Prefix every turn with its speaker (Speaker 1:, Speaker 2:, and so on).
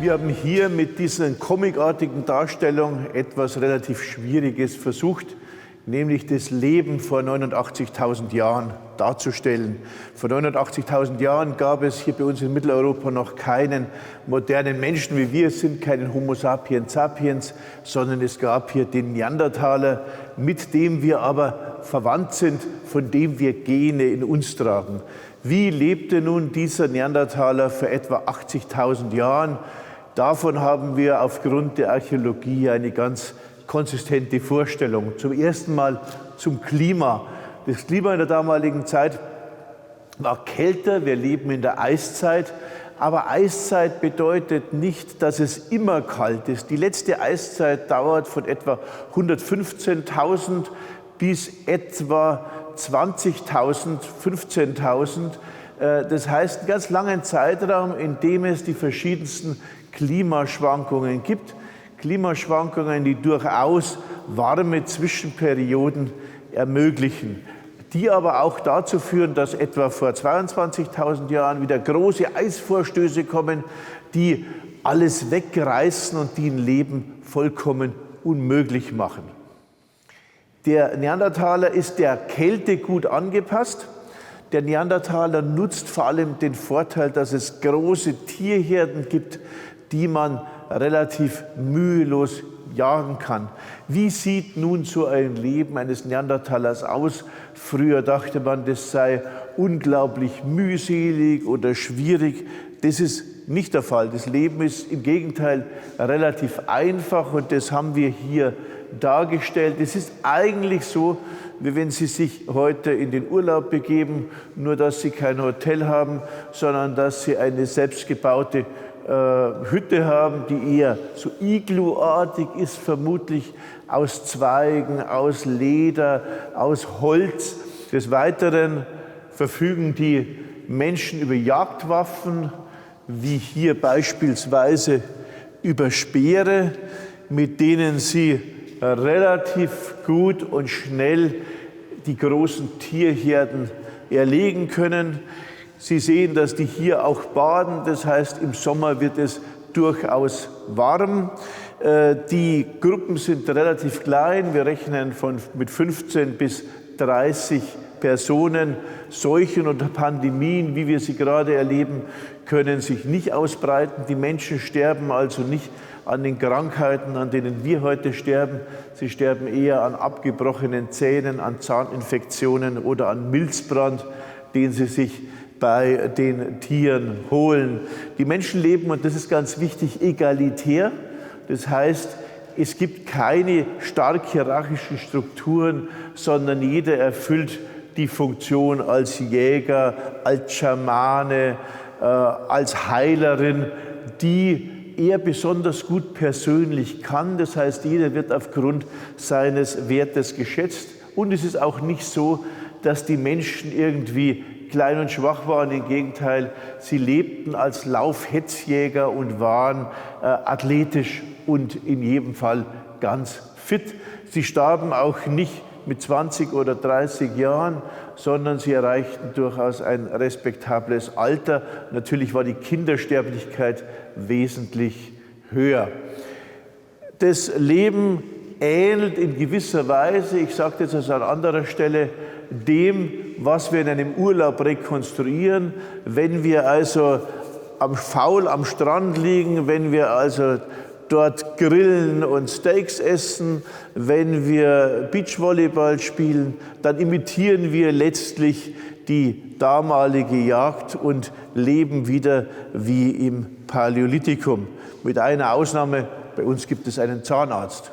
Speaker 1: Wir haben hier mit dieser comicartigen Darstellung etwas relativ Schwieriges versucht, nämlich das Leben vor 89.000 Jahren darzustellen. Vor 89.000 Jahren gab es hier bei uns in Mitteleuropa noch keinen modernen Menschen, wie wir es sind, keinen Homo sapiens sapiens, sondern es gab hier den Neandertaler, mit dem wir aber verwandt sind, von dem wir Gene in uns tragen. Wie lebte nun dieser Neandertaler vor etwa 80.000 Jahren? Davon haben wir aufgrund der Archäologie eine ganz konsistente Vorstellung. Zum ersten Mal zum Klima. Das Klima in der damaligen Zeit war kälter, wir leben in der Eiszeit, aber Eiszeit bedeutet nicht, dass es immer kalt ist. Die letzte Eiszeit dauert von etwa 115.000 bis etwa 20.000, 15.000. Das heißt, einen ganz langen Zeitraum, in dem es die verschiedensten Klimaschwankungen gibt. Klimaschwankungen, die durchaus warme Zwischenperioden ermöglichen, die aber auch dazu führen, dass etwa vor 22.000 Jahren wieder große Eisvorstöße kommen, die alles wegreißen und die ein Leben vollkommen unmöglich machen. Der Neandertaler ist der Kälte gut angepasst. Der Neandertaler nutzt vor allem den Vorteil, dass es große Tierherden gibt, die man relativ mühelos jagen kann. Wie sieht nun so ein Leben eines Neandertalers aus? Früher dachte man, das sei unglaublich mühselig oder schwierig. Das ist nicht der Fall. Das Leben ist im Gegenteil relativ einfach und das haben wir hier dargestellt. Es ist eigentlich so, wie wenn Sie sich heute in den Urlaub begeben, nur dass Sie kein Hotel haben, sondern dass Sie eine selbstgebaute Hütte haben, die eher so Iglu-artig ist, vermutlich aus Zweigen, aus Leder, aus Holz. Des Weiteren verfügen die Menschen über Jagdwaffen, wie hier beispielsweise über Speere, mit denen sie relativ gut und schnell die großen Tierherden erlegen können. Sie sehen, dass die hier auch baden, das heißt, im Sommer wird es durchaus warm. Die Gruppen sind relativ klein, wir rechnen mit 15 bis 30 Personen. Seuchen und Pandemien, wie wir sie gerade erleben, können sich nicht ausbreiten. Die Menschen sterben also nicht an den Krankheiten, an denen wir heute sterben. Sie sterben eher an abgebrochenen Zähnen, an Zahninfektionen oder an Milzbrand, den sie sich bei den Tieren holen. Die Menschen leben, und das ist ganz wichtig, egalitär. Das heißt, es gibt keine stark hierarchischen Strukturen, sondern jeder erfüllt die Funktion als Jäger, als Schamane, als Heilerin, die er besonders gut persönlich kann. Das heißt, jeder wird aufgrund seines Wertes geschätzt. Und es ist auch nicht so, dass die Menschen irgendwie klein und schwach waren. Im Gegenteil, sie lebten als Laufhetzjäger und waren athletisch und in jedem Fall ganz fit. Sie starben auch nicht mit 20 oder 30 Jahren, sondern sie erreichten durchaus ein respektables Alter. Natürlich war die Kindersterblichkeit wesentlich höher. Das Leben ähnelt in gewisser Weise, ich sage das also an anderer Stelle, dem, was wir in einem Urlaub rekonstruieren, wenn wir also faul am Strand liegen, wenn wir also dort grillen und Steaks essen, wenn wir Beachvolleyball spielen, dann imitieren wir letztlich die damalige Jagd und leben wieder wie im Paläolithikum. Mit einer Ausnahme, bei uns gibt es einen Zahnarzt.